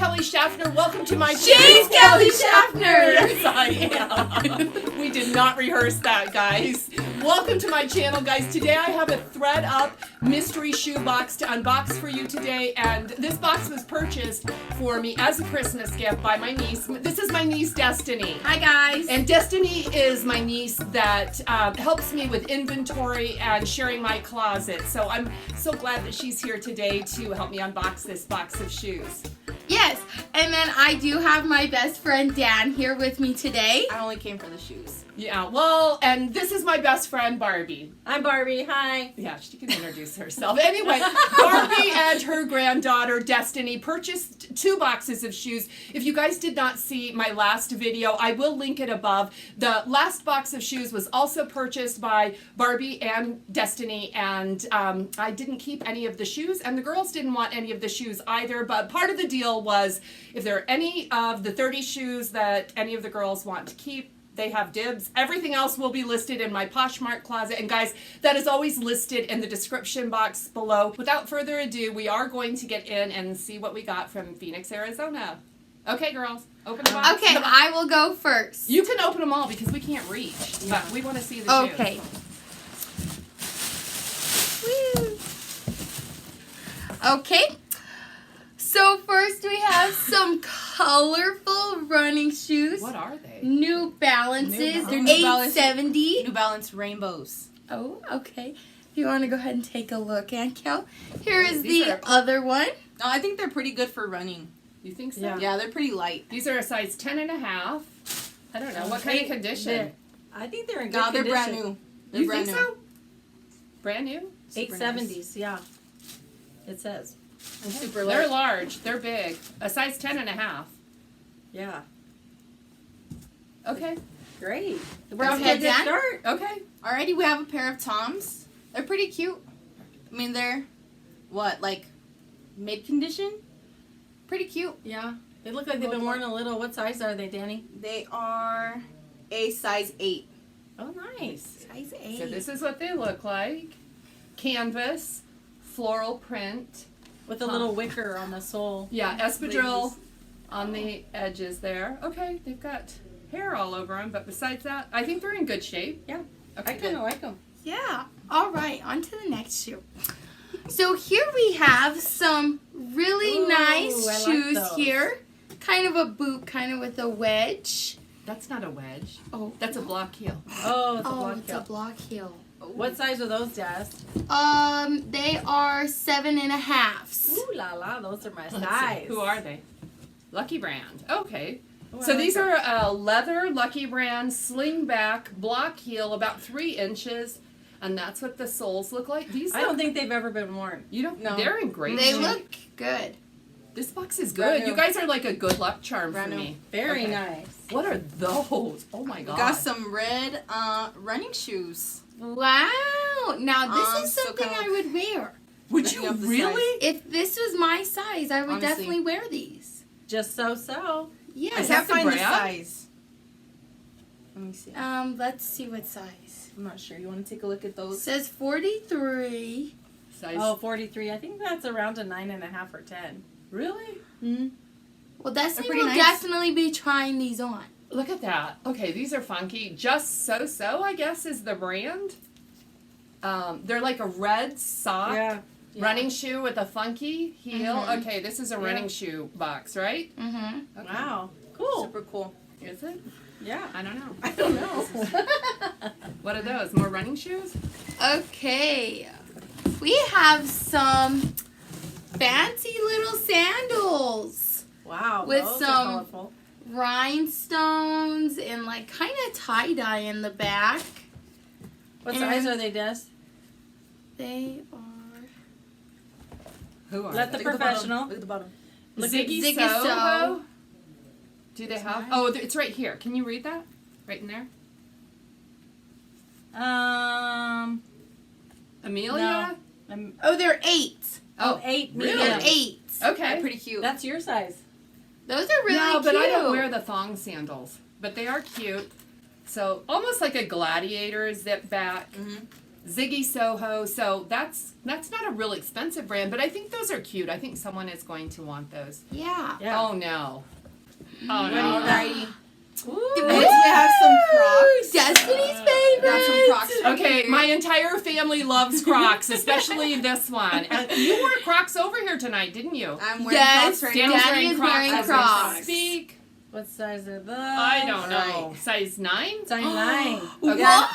Kelly Schaffner. Welcome to my She's Kelly Schaffner. Yes, I am. We did not rehearse that, guys. Welcome to my channel, guys. Today I have a ThredUp mystery shoe box to unbox for you today, and this box was purchased for me as a Christmas gift by my niece. This is my niece, Destiny. Hi, guys. And Destiny is my niece that helps me with inventory and sharing my closet. So I'm so glad that she's here today to help me unbox this box of shoes. Yes, and then I do have my best friend Dan here with me today. I only came for the shoes. Yeah, well, and this is my best friend, Barbie. I'm Barbie. Hi. Yeah, she can introduce herself. Anyway, Barbie and her granddaughter, Destiny, purchased 2 boxes of shoes. If you guys did not see my last video, I will link it above. The last box of shoes was also purchased by Barbie and Destiny, and I didn't keep any of the shoes, and the girls didn't want any of the shoes either, but part of the deal was if there are any of the 30 shoes that any of the girls want to keep, they have dibs. Everything else will be listed in my Poshmark closet. And guys, that is always listed in the description box below. Without further ado, we are going to get in and see what we got from Phoenix, Arizona. Okay, girls, open the box. Okay, I will go first. You can open them all because we can't reach, but we want to see the shoes. Okay. Woo. Okay. So first we have some colorful running shoes. What are they? New Balances. They're They're New Balance. 870. New Balance rainbows. Oh, okay. If you want to go ahead and take a look, Aunt Kel. Here is These the are- other one. No, I think they're pretty good for running. You think so? Yeah, they're pretty light. These are a size 10.5. I don't know. What kind of condition? I think they're in good No, they're condition. brand new. They're You brand think new. so? Brand new? Super 870s, yeah. It says. And super They're light. large. They're big. A size 10.5. Yeah. Okay. Great. We're That's okay, a good Dan? start. Okay. Alrighty, we have a pair of Toms. They're pretty cute. I mean, they're, what, like, mid-condition? Pretty cute. Yeah. They look like they've been worn a little. What size are they, Danny? They are a size 8. Oh, nice. Size 8. So this is what they look like. Canvas, floral print. With a little wicker on the sole. Yeah, espadrille on the edges there. Okay, they've got hair all over them, but besides that, I think they're in good shape. Yeah. Okay, I kind of like them. Yeah. All right. On to the next shoe. So here we have some really Ooh, nice I like shoes those. here. Kind of a boot, kind of with a wedge. That's not a wedge. Oh, That's a block heel. Oh, it's a oh, block it's a heel. block heel. What size are those, Jazz? They are 7.5. Ooh la la, those are my Let's see. size. Who are they? Lucky Brand. Okay. Ooh, I So like these them. are a leather Lucky Brand sling back block heel, about 3 inches, and that's what the soles look like. These I look, don't think they've ever been worn. you don't. No. They're in great They shape. look good. This box is Brand good. new. You guys are like a good luck charm Brand for new. me. Very Okay. nice. What are those? Oh my god. Got some red running shoes. Wow. Now this is so something kinda I would wear. Would Looking you up the really? If this was my size, I would Honestly. definitely wear these. Just so. Yes. Is I that can't the find the brand? size. Let me see. Let's see what size. I'm not sure. You want to take a look at It those? says 43. Size. Oh, 43. I think that's around a 9.5 or 10. Really? Mm-hmm. Well, Destiny pretty will nice. definitely be trying these on. Look at that. Okay, these are funky. Just So, I guess, is the brand. They're like a red sock Yeah. running shoe with a funky heel. Mhm. Okay, this is a running shoe box, right? Mm-hmm. Okay. Wow. Cool. Super cool. Is it? Yeah. I don't know. I don't know. What are those? More running shoes? Okay. We have some fancy little sandals. Wow. With those some- are colorful. Rhinestones and like kind of tie-dye in the back. What And- size are they, Des? They are... Who are Let they? the Look at professional. Look at the bottom. Look Ziggy, Ziggy Soho? Soho. Do they It's have? mine. Oh, it's right here. Can you read that? Right in there? Amelia? Oh, they're 8. Oh, 8 Really? They're medium. 8. Okay. They're pretty cute. That's your size. Those are really no, cute. but I don't wear the thong sandals. But they are cute. So almost like a gladiator zip back. Mm-hmm. Ziggy Soho. So that's not a real expensive brand, but I think those are cute. I think someone is going to want those. Yeah. Yeah. Oh no. Oh Ready? no. Alrighty. Ooh. Next we have some Crocs. Destiny's favorite. Got some Crocs. right Okay, here. my entire family loves Crocs, especially this one. And you wore Crocs over here tonight, didn't you? I'm wearing Yes, Crocs right Danny's now. Daddy is wearing as we Crocs. speak. What size are those? I don't know. Right. Size 9? Size 9. Okay. What?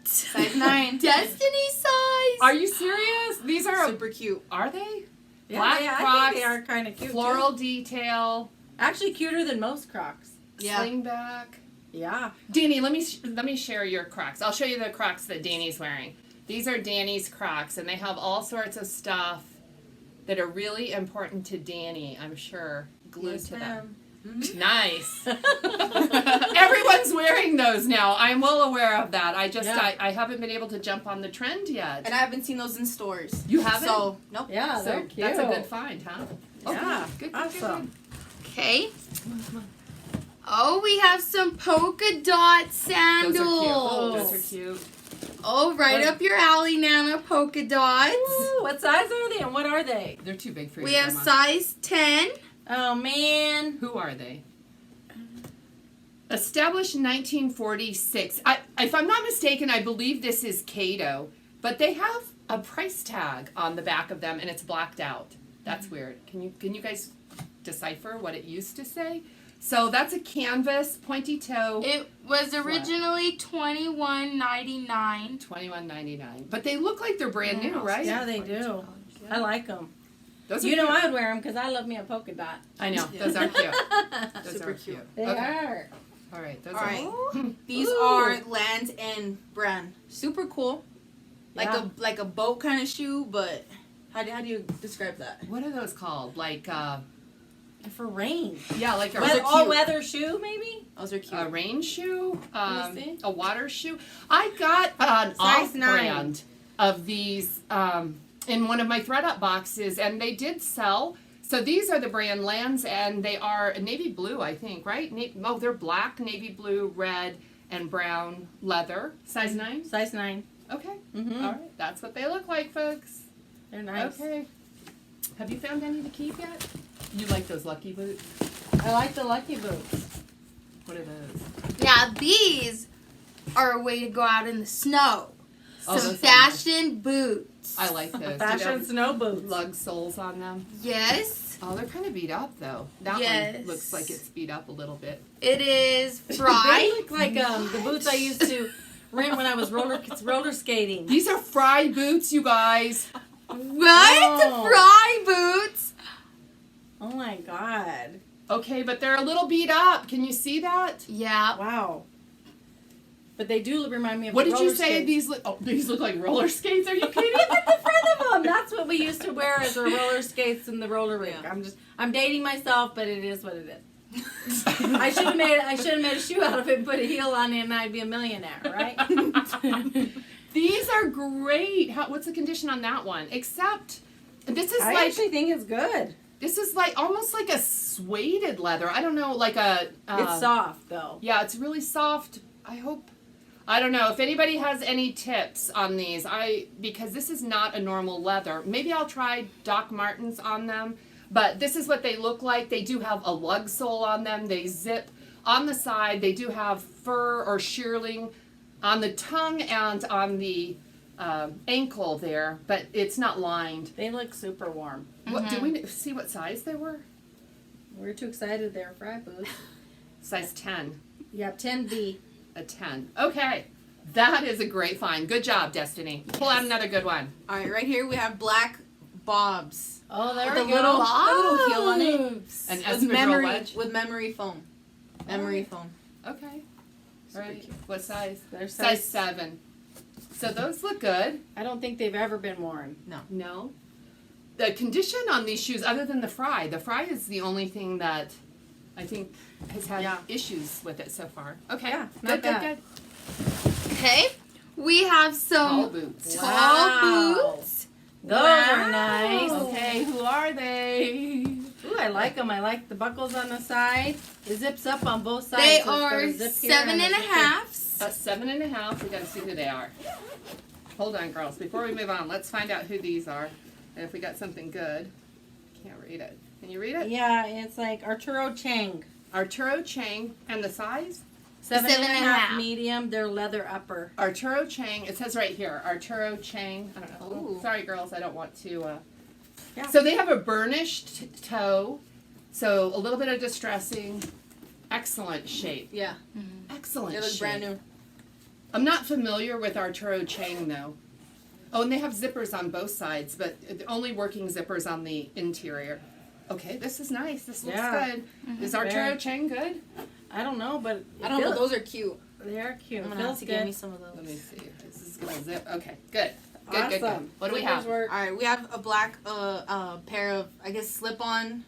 Size 9. Destiny size. Are you serious? These are Super cute. Are they? Yeah, Black I Crocs, think they are kind of cute. Floral detail, Actually, cuter than most Crocs. Yeah. slingback. Yeah. Danny, let me share your Crocs. I'll show you the Crocs that Danny's wearing. These are Danny's Crocs, and they have all sorts of stuff that are really important to Danny, I'm sure, glued to them. Nice. Everyone's wearing those now. I'm well aware of that. I haven't been able to jump on the trend yet. And I haven't seen those in stores. You haven't? So, nope. Yeah, So they're cute. that's a good find, huh? Oh, Yeah, good, awesome. Okay. Oh, we have some polka dot sandals. Those are cute. Oh, right What? up your alley, Nana. Polka dots. Ooh, what size are they and what are they? They're too big for you, We have Grandma. size 10. Oh, man. Who are they? Established in 1946. If I'm not mistaken, I believe this is Cato, but they have a price tag on the back of them, and it's blacked out. That's weird. Can you guys decipher what it used to say? So that's a canvas, pointy toe, It was originally $21.99. $21.99. But they look like they're brand new, right? Yeah, they do. I like them. Those are You know cute. I would wear them because I love me a polka dot. I know. Those are cute. Those Super are cute. They Okay. are. All right. Those All are. right. These Ooh. are Land's End brand. Super cool. Like Yeah. a boat kind of shoe, but how do you describe that? What are those called? Like, For rain. yeah, like a Those are All cute. weather shoe, maybe? Those are cute. a rain shoe, Let me see. a water shoe. I got an Size off-brand of these in one of my ThredUp boxes, and they did sell. So these are the brand Lands, and they are navy blue, I think, right? They're black, navy blue, red, and brown leather. Size 9? Size 9. Okay. Mm-hmm. All right. That's what they look like, folks. They're nice. Okay. Have you found any to keep yet? You like those lucky boots? I like the Lucky Boots. What are those? Now, these are a way to go out in the snow. Oh, Some those are nice. fashion boots. I like those. Do they Fashion have snow boots. lug soles on them? Yes, Oh, they're kind of beat up though. That Yes. one looks like it's beat up a little bit. it is They Fry. look like the boots I used to rent when I was roller skating. These are Fry boots, you guys. What? Oh. Fry boots? Oh my god. Okay, but they're a little beat up. Can you see that? Yeah. Wow. But they do remind me of What the did you roller say? skates. These look like roller skates. Are you kidding? Look at the front of them. That's what we used to wear as our roller skates in the roller rink. Yeah. I'm dating myself, but it is what it is. I should have made a shoe out of it and put a heel on it, and I'd be a millionaire, right? These are great. What's the condition on that one? Except this is I like actually think it's good. this is like almost like a suede leather. I don't know, like a. It's soft though. Yeah, it's really soft. I don't know if anybody has any tips on these. Because this is not a normal leather. Maybe I'll try Doc Martens on them. But this is what they look like. They do have a lug sole on them. They zip on the side. They do have fur or shearling on the tongue and on the ankle there, but it's not lined. They look super warm. What do we see? What size they were? We're too excited there, Fry boots. Size 10. Yep, 10B. A 10. Okay, that is a great find. Good job, Destiny. Pull out another good one. All right, right here we have black bobs. Oh, there With we a go. little heel on it. An With espadrille memory wedge. with memory foam. Memory foam. Okay. Super Right. cute. What size? They're Size 7. So those look good. I don't think they've ever been worn. No. The condition on these shoes, other than the fry is the only thing that I think has had Yeah. issues with it so far. Okay. Yeah, good, not bad. good. Okay. We have Tall some boots. tall Wow. boots. Those Wow. are nice. Okay, who are they? Ooh, I like them. I like the buckles on the side. It zips up on both sides. They so it's got are a zip here 7 a and a zip here. half. 7.5. We gotta see who they are. hold on, girls. Before we move on, let's find out who these are. And if we got something good. Can't read it. Can you read it? Yeah, it's like Arturo Chang. Arturo Chang. And the size? 7.5 medium. They're leather upper. Arturo Chang. It says right here. Arturo Chang. I don't know. Ooh. Sorry, girls. I don't want to. Yeah. So they have a burnished toe. So a little bit of distressing. Excellent shape. Yeah. Excellent They look shape. brand new. I'm not familiar with Arturo Chang though. Oh, and they have zippers on both sides, but only working zippers on the interior. Okay, this is nice. This looks Yeah. good. Is Arturo Very. Chang good? I don't know, but I don't know. Those are cute. They're cute. I'm gonna have Feels to good. get me some of those. Let me see. This is gonna zip. Okay, good. Good, Awesome. good, good. What do we Fingers have? work. All right, we have a black pair of, I guess, slip-on,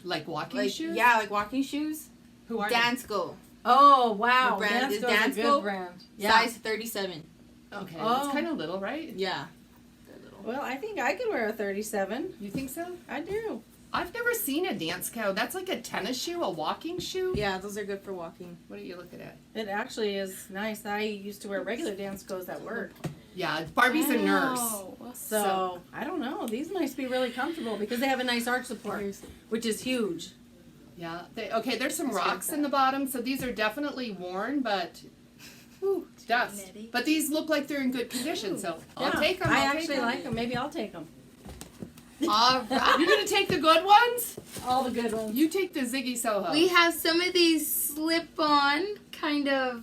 Like walking like shoes? yeah, like walking shoes. Who are Dansko, Oh wow, The brand is Dansko's a Dansko. good brand. Yeah. size 37. they? Okay, Oh. it's kind of little, right? Yeah. They're little. Well, I think I could wear a 37. You think so? I do. I've never seen a Dansko. That's like a tennis shoe, a walking shoe? Yeah, those are good for walking. What are you looking at? It actually is nice. I used to wear regular Danskos at work. Yeah, Barbie's a nurse. Oh. So, I don't know. These might be really comfortable because they have a nice arch support, which is huge. Yeah. Okay, there's some Let's get rocks in that. the bottom, so these are definitely worn, but whew, dust. Netty. But these look like they're in good condition, so I'll Yeah, take them. I actually like them. Maybe I'll take them. All right. You're gonna take the good ones? All the good ones. You take the Ziggy Soho. We have some of these slip-on kind of.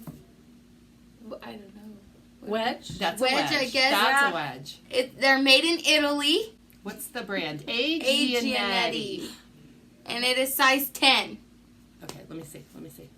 I don't know. Wedge. That's wedge, a wedge. I guess. That's Yeah. a wedge. They're made in Italy. What's the brand? A. A. Giannetti. And it is size 10. Okay, let me see. Let me see.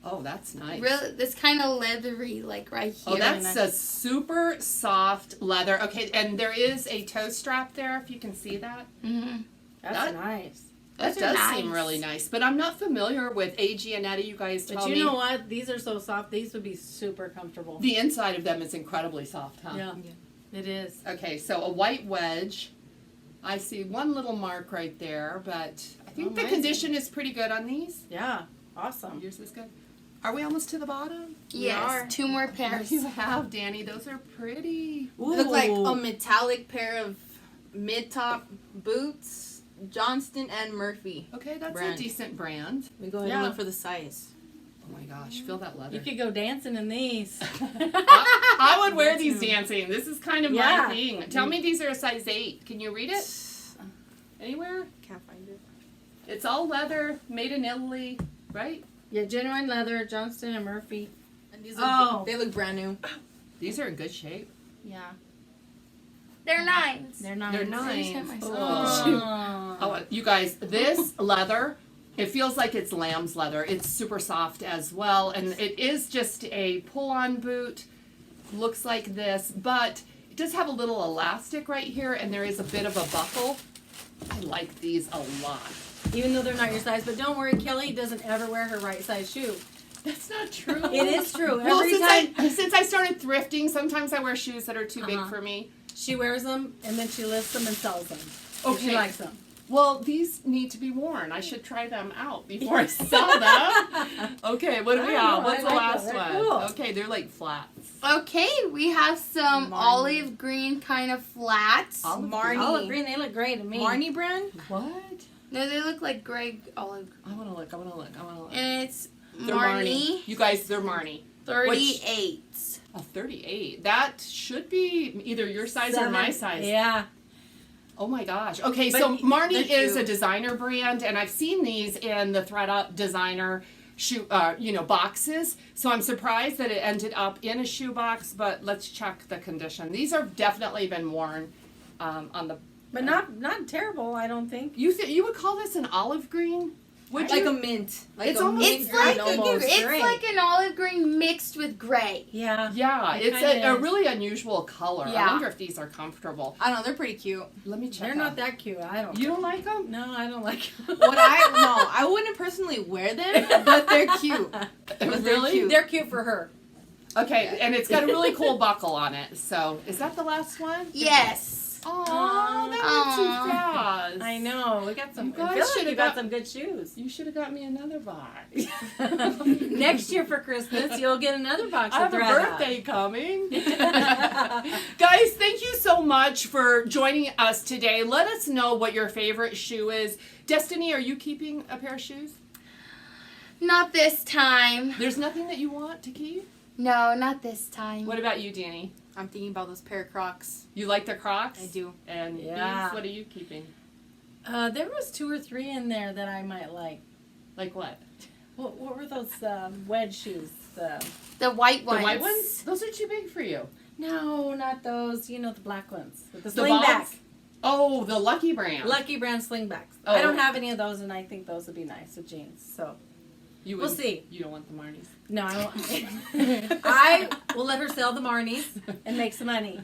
Oh, that's nice. Really, this kind of leathery, like right here. Oh, that's nice. a super soft leather. Okay, and there is a toe strap there, if you can see that. Mm-hmm. That's that- nice. That Those are does seem nice. really nice, but I'm not familiar with A. Giannetti. You guys tell But you me. know what? These are so soft. These would be super comfortable. The inside of them is incredibly soft, huh? Yeah, it is. Okay, so a white wedge. I see one little mark right there, but I think Oh, the nice. condition is pretty good on these. Yeah, awesome. Yours is good. Are we almost to the bottom? Yes, are. 2 more What pairs. do you have, Danny? Those are pretty. They look like Ooh. a metallic pair of mid-top boots, Johnston and Murphy. Okay, that's a Brand. decent brand. We go ahead Yeah. and look for the size. Oh my gosh, feel that leather. You could go dancing in these. I would wear these dancing. This is kind of Yeah. my thing. Tell me these are a size 8. Can you read it? Anywhere? Can't find it. It's all leather, made in Italy, right? Yeah, genuine leather, Johnston and Murphy. And these Oh. look, they look brand new. These are in good shape. Yeah, They're 9s. they're nice. They're I just hit nice. myself. Oh. Oh. Oh, you guys, this leather, it feels like it's lamb's leather. It's super soft as well, and it is just a pull-on boot. Looks like this, but it does have a little elastic right here, and there is a bit of a buckle. I like these a lot. Even though they're not your size, but don't worry, Kelly doesn't ever wear her right size shoe. That's not true. It is true. Well, Every since time since I started thrifting, sometimes I wear shoes that are too big Uh-huh. for me. she wears them and then she lifts them and sells them. Okay. She likes them. Well, these need to be worn. I should try them out before I sell them. Okay, what do we I have? know, What's I the like last them. one? They're cool. Okay, they're like flats. Okay, we have some Marnie. olive green kind of flats. Olive Marnie. Olive green, they look great to me. Marnie brand? What? No, they look like gray olive. I want to look. I want to look. I want to look. And it's They're Marnie You guys, they're Marnie. 38. A 38. That should be either your size or my size. Yeah. Oh my gosh. Okay, But so Marnie they're is a cute. designer brand, and I've seen these in the ThredUp designer shoe, boxes. So I'm surprised that it ended up in a shoe box. But let's check the condition. These have definitely been worn on the. But not terrible, I don't think. You would call this an olive green? Would Like you? a mint. Like It's a almost- mint It's green like almost. it's gray. like an olive green mixed with gray. Yeah. Yeah, It it's kinda a is. really unusual color. I Yeah. wonder if these are comfortable. I don't know, they're pretty cute. Let me check. They're not that cute. I don't. You don't like them? No, I don't like them. I wouldn't personally wear them, but they're cute. But they're Really? cute. They're cute for her. Okay, and it's got a really cool buckle on it. So, is that the last one? Yes. Aww. Oh, that went too Aw. fast. I know. We got some. You guys I feel like should've you got got- some good shoes. You should have got me another box. Next year for Christmas, you'll get another box. I have of a ThredUp. birthday coming. Guys, thank you so much for joining us today. Let us know what your favorite shoe is. Destiny, are you keeping a pair of shoes? Not this time. There's nothing that you want to keep? No, not this time. What about you, Danny? I'm thinking about those pair of Crocs. You like the Crocs? I do. And Yeah. Beans, what are you keeping? There was 2 or 3 in there that I might like. Like what? What were those wedge shoes? The white ones. The white ones? Those are too big for you. No, not those. You know, the black ones. With the The slingback. balls? Oh, the Lucky brand. Lucky brand slingbacks. Oh. I don't have any of those, and I think those would be nice with jeans. So, You we'll wouldn't- see. You don't want the Marnies. no, I won't. I will let her sell the Marnies and make some money.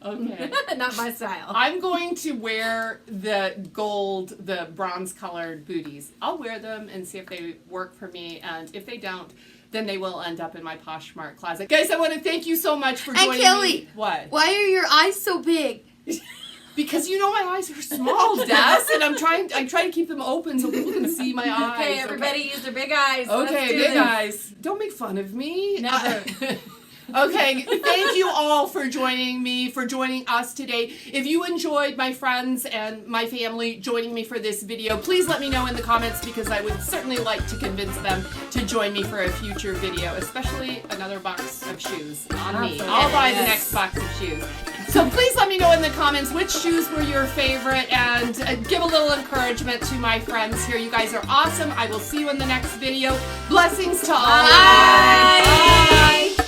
Okay. Not my style. I'm going to wear the gold, the bronze colored booties. I'll wear them and see if they work for me, and if they don't, then they will end up in my Poshmark closet. Guys, I want to thank you so much for joining Kelly, me. What? Why are your eyes so big? Because you know my eyes are small, Des, and I'm trying to keep them open so people can see my eyes. Okay, everybody use their big eyes. Let's Okay, do big this. eyes. Don't make fun of me. Never. Okay, thank you all for joining me, for joining us today. If you enjoyed my friends and my family joining me for this video, please let me know in the comments because I would certainly like to convince them to join me for a future video, especially another box of shoes on me. I'll buy the next box of shoes. So please let me know in the comments which shoes were your favorite and give a little encouragement to my friends here. You guys are awesome. I will see you in the next video. Blessings to all. Bye. Bye.